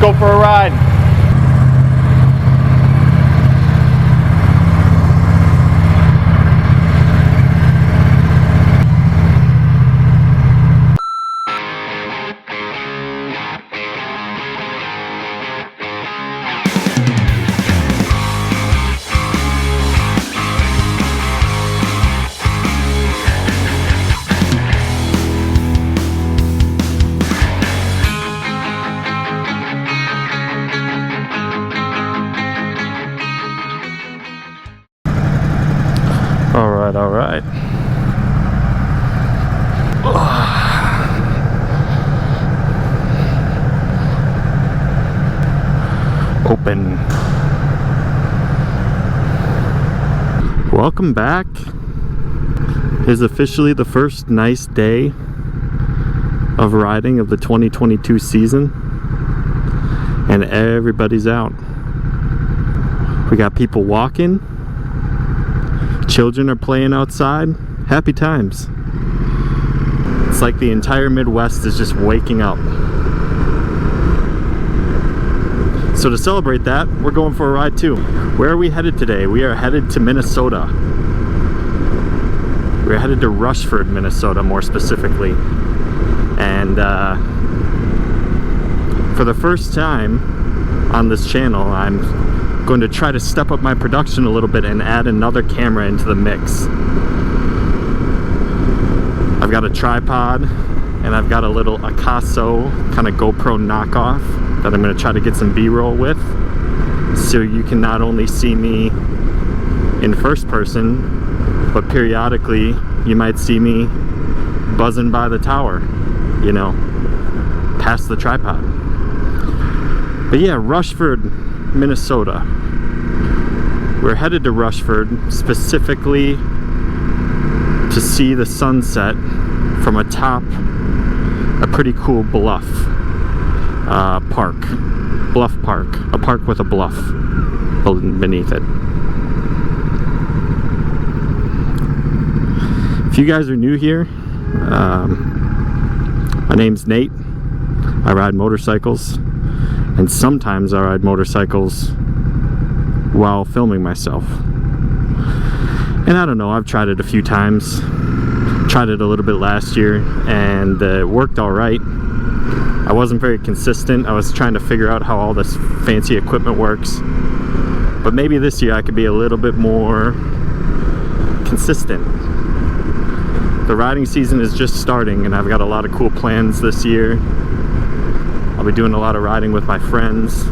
go for a ride. All right. Open. Welcome back. It is officially the first nice day of riding of the 2022 season, and everybody's out. We got people walking. Children are playing outside. Happy times. It's like the entire Midwest is just waking up. So to celebrate that, we're going for a ride too. Where are we headed today? We are headed to Minnesota. We're headed to Rushford, Minnesota, more specifically. And for the first time on this channel, I'm going to try to step up my production a little bit and add another camera into the mix. I've got a tripod and I've got a little Akaso kind of GoPro knockoff that I'm going to try to get some B-roll with, so you can not only see me in first person, but periodically you might see me buzzing by the tower, you know, past the tripod. But yeah, Rushford, Minnesota. We're headed to Rushford specifically to see the sunset from atop a pretty cool bluff park. Bluff Park. A park with a bluff beneath it. If you guys are new here, my name's Nate. I ride motorcycles. And sometimes I ride motorcycles while filming myself. And I don't know, I've tried it a few times. Tried it a little bit last year, and it worked all right. I wasn't very consistent. I was trying to figure out how all this fancy equipment works. But maybe this year I could be a little bit more consistent. The riding season is just starting, and I've got a lot of cool plans this year. I'll be doing a lot of riding with my friends,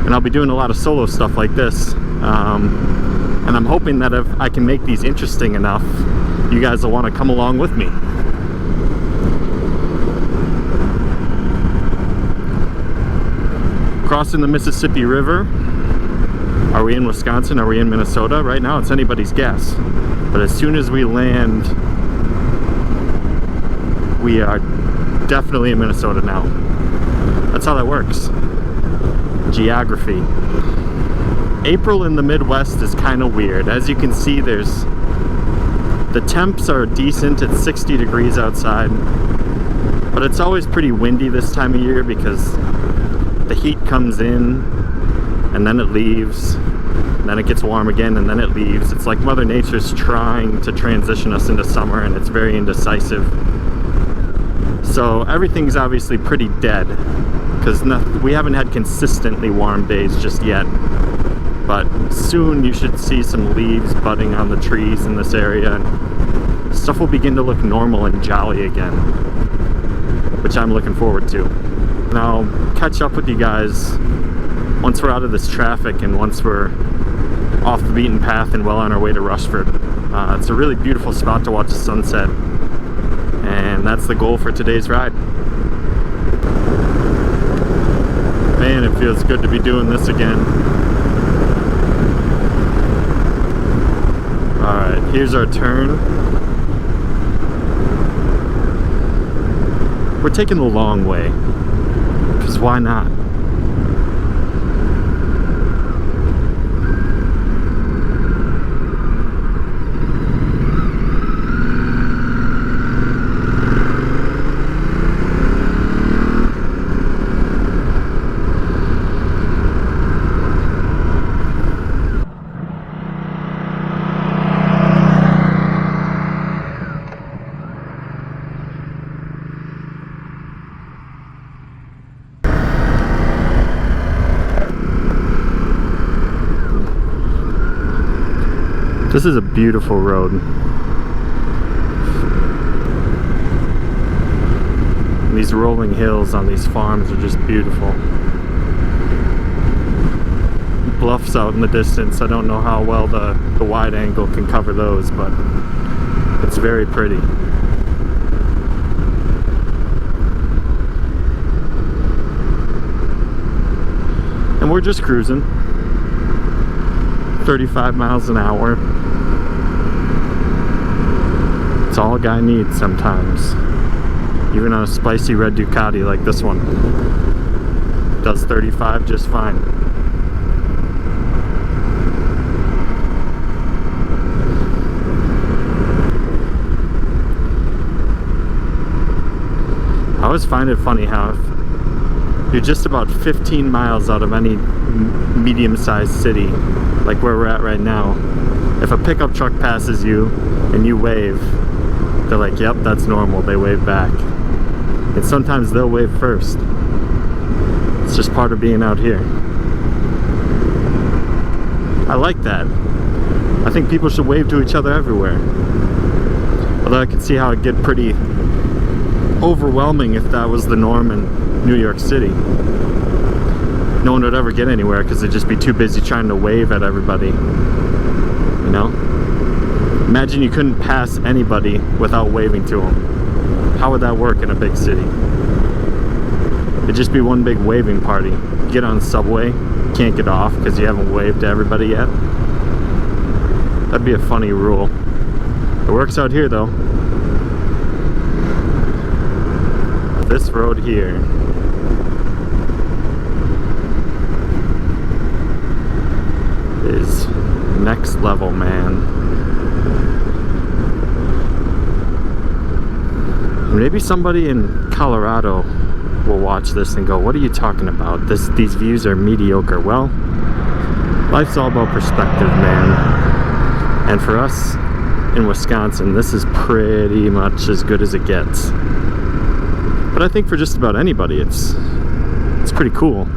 and I'll be doing a lot of solo stuff like this, and I'm hoping that if I can make these interesting enough, you guys will want to come along with me. Crossing the Mississippi River. Are we in Wisconsin? Are we in Minnesota? Right now it's anybody's guess, but as soon as we land, we are definitely in Minnesota now. That's how that works. Geography. April in the Midwest is kind of weird. As you can see, the temps are decent at 60 degrees outside, but it's always pretty windy this time of year because the heat comes in and then it leaves, and then it gets warm again and then it leaves. It's like Mother Nature's trying to transition us into summer, and it's very indecisive. So everything's obviously pretty dead because we haven't had consistently warm days just yet. But soon you should see some leaves budding on the trees in this area, and stuff will begin to look normal and jolly again, which I'm looking forward to. And I'll catch up with you guys once we're out of this traffic and once we're off the beaten path and well on our way to Rushford. It's a really beautiful spot to watch the sunset, and that's the goal for today's ride. Man, it feels good to be doing this again. Alright, here's our turn. We're taking the long way, because why not? This is a beautiful road. These rolling hills on these farms are just beautiful. Bluffs out in the distance. I don't know how well the wide angle can cover those, but it's very pretty. And we're just cruising 35 miles an hour. It's all a guy needs sometimes. Even on a spicy red Ducati like this one. Does 35 just fine. I always find it funny how if you're just about 15 miles out of any medium-sized city, like where we're at right now, if a pickup truck passes you and you wave, they're like, yep, that's normal, they wave back. And sometimes they'll wave first. It's just part of being out here. I like that. I think people should wave to each other everywhere. Although I could see how it'd get pretty overwhelming if that was the norm in New York City. No one would ever get anywhere because they'd just be too busy trying to wave at everybody. You know? Imagine you couldn't pass anybody without waving to them. How would that work in a big city? It'd just be one big waving party. You get on the subway, can't get off because you haven't waved to everybody yet. That'd be a funny rule. It works out here though. This road here is next level, man. Maybe somebody in Colorado will watch this and go, what are you talking about? These views are mediocre. Well, life's all about perspective, man. And for us in Wisconsin, this is pretty much as good as it gets. But I think for just about anybody, it's pretty cool.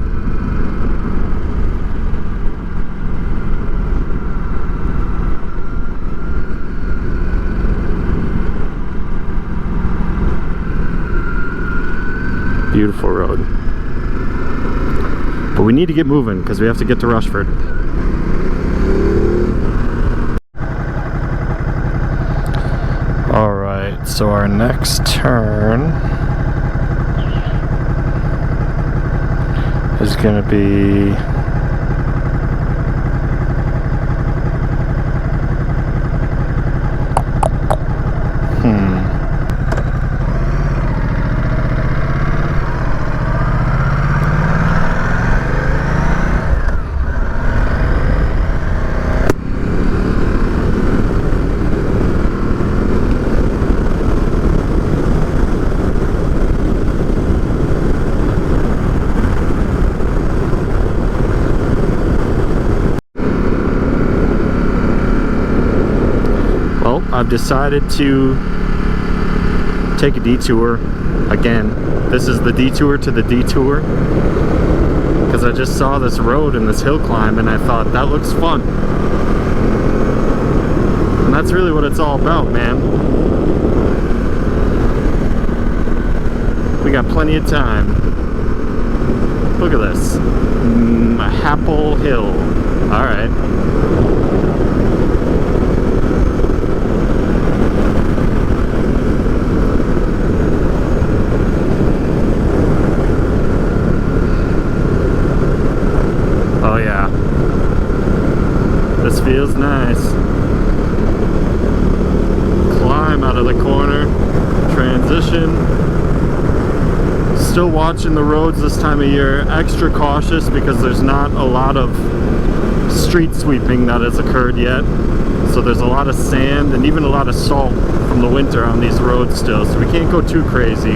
Beautiful road. But we need to get moving because we have to get to Rushford. Alright, so our next turn is going to be I've decided to take a detour again. This is the detour to the detour because I just saw this road and this hill climb and I thought that looks fun. And that's really what it's all about, man. We got plenty of time. Look at this. Apple Hill. Alright. Feels nice. Climb out of the corner. Transition. Still watching the roads this time of year. Extra cautious because there's not a lot of street sweeping that has occurred yet. So there's a lot of sand and even a lot of salt from the winter on these roads still. So we can't go too crazy.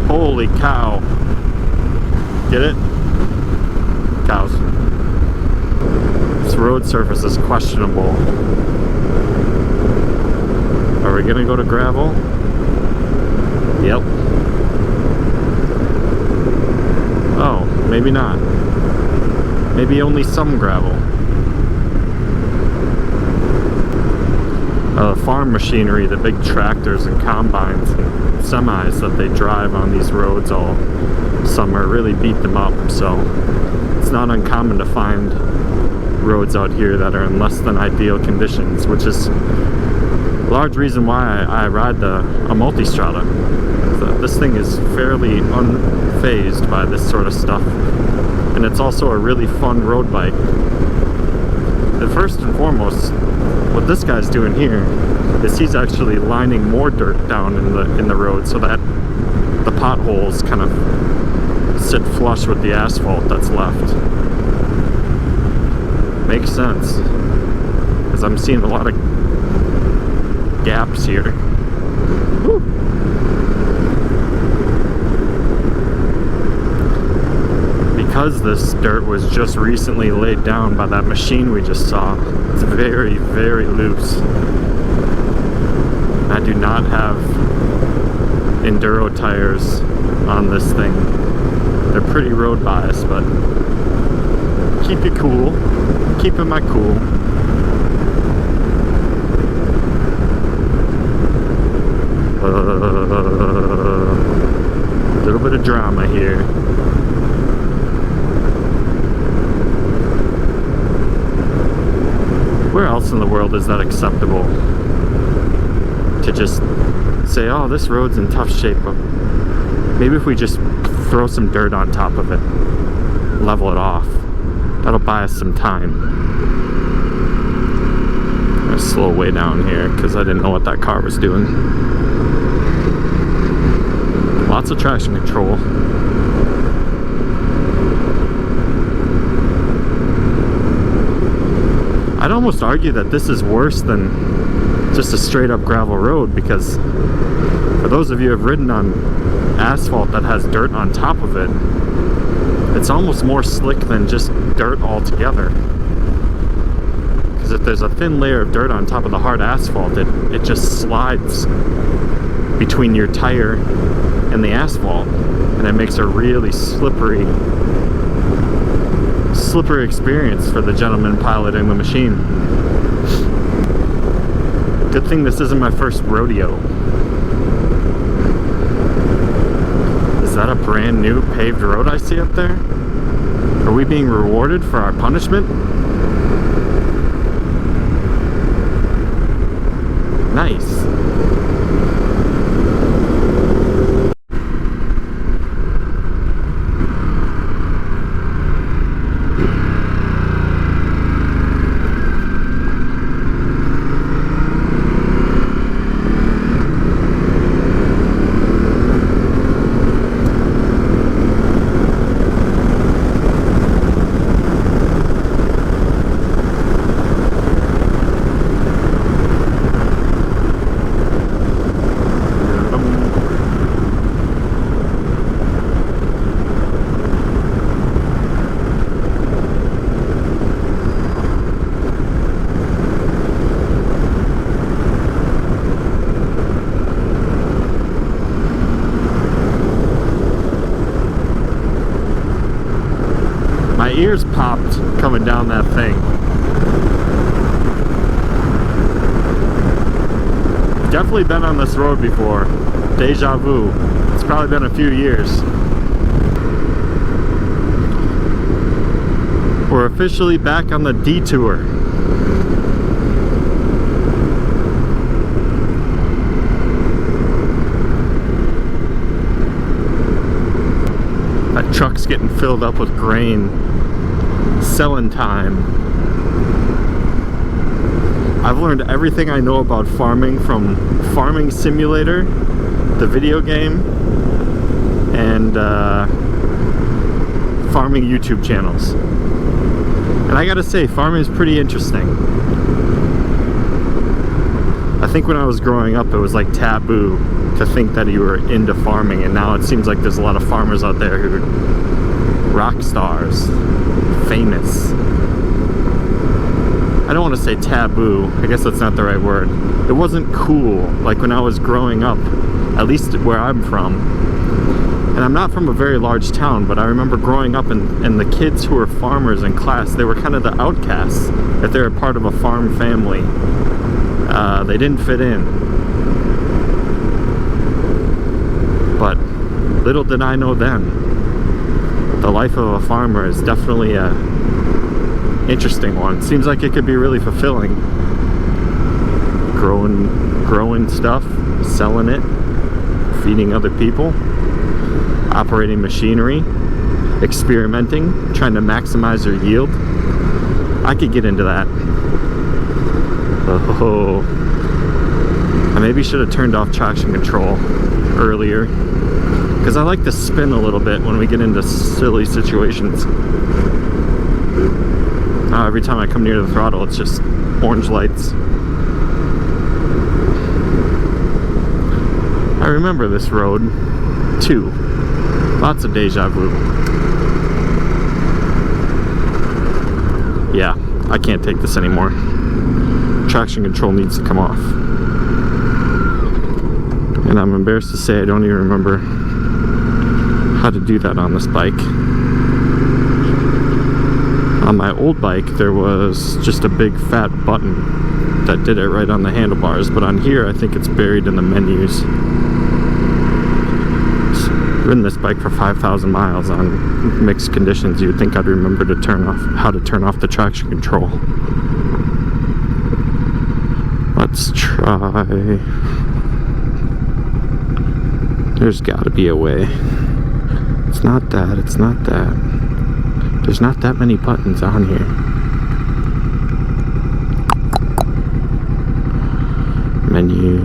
Holy cow. Get it? Cows. This road surface is questionable. Are we gonna go to gravel? Yep. Oh, maybe not. Maybe only some gravel. Farm machinery, the big tractors and combines and semis that they drive on these roads all summer really beat them up, so it's not uncommon to find roads out here that are in less than ideal conditions, which is a large reason why I ride a multistrada. So this thing is fairly unfazed by this sort of stuff, and it's also a really fun road bike. And first and foremost, what this guy's doing here is he's actually lining more dirt down in the road so that the potholes kind of sit flush with the asphalt that's left. Makes sense, because I'm seeing a lot of gaps here. Woo. Because this dirt was just recently laid down by that machine we just saw, it's very, very loose. I do not have enduro tires on this thing. They're pretty road biased, but keep you cool. Keeping my cool. A little bit of drama here. Where else in the world is that acceptable? To just say, oh, this road's in tough shape, but maybe if we just throw some dirt on top of it, level it off, that'll buy us some time. I'm gonna slow way down here because I didn't know what that car was doing. Lots of traction control. I'd almost argue that this is worse than just a straight up gravel road, because for those of you who have ridden on asphalt that has dirt on top of it, it's almost more slick than just dirt altogether. Because if there's a thin layer of dirt on top of the hard asphalt, it just slides between your tire and the asphalt, and it makes a really slippery experience for the gentleman piloting the machine. Good thing this isn't my first rodeo. Is that a brand new paved road I see up there? Are we being rewarded for our punishment? Nice. My ears popped coming down that thing. Definitely been on this road before. Deja vu. It's probably been a few years. We're officially back on the detour. That truck's getting filled up with grain. Selling time. I've learned everything I know about farming from Farming Simulator, the video game, and farming YouTube channels. And I gotta say, farming is pretty interesting. I think when I was growing up, it was like taboo to think that you were into farming, and now it seems like there's a lot of farmers out there who are rock stars, famous. I don't want to say taboo, I guess that's not the right word. It wasn't cool like when I was growing up, at least where I'm from. And I'm not from a very large town, but I remember growing up and the kids who were farmers in class, they were kind of the outcasts. If they were part of a farm family, they didn't fit in. But little did I know then, the life of a farmer is definitely a interesting one. Seems like it could be really fulfilling. Growing stuff, selling it, feeding other people, operating machinery, experimenting, trying to maximize their yield. I could get into that. Oh, I maybe should have turned off traction control earlier, because I like to spin a little bit when we get into silly situations. Every time I come near the throttle, it's just orange lights. I remember this road too. Lots of deja vu. Yeah, I can't take this anymore. Traction control needs to come off. And I'm embarrassed to say I don't even remember how to do that on this bike. On my old bike, there was just a big fat button that did it right on the handlebars, but on here I think it's buried in the menus. I've ridden this bike for 5,000 miles on mixed conditions. You'd think I'd remember to how to turn off the traction control. Let's try. There's gotta be a way. It's not that, it's not that. There's not that many buttons on here. Menu.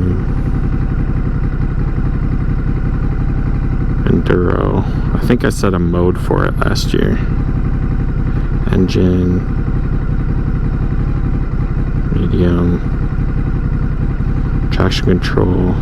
Enduro. I think I set a mode for it last year. Engine. Medium. Traction control.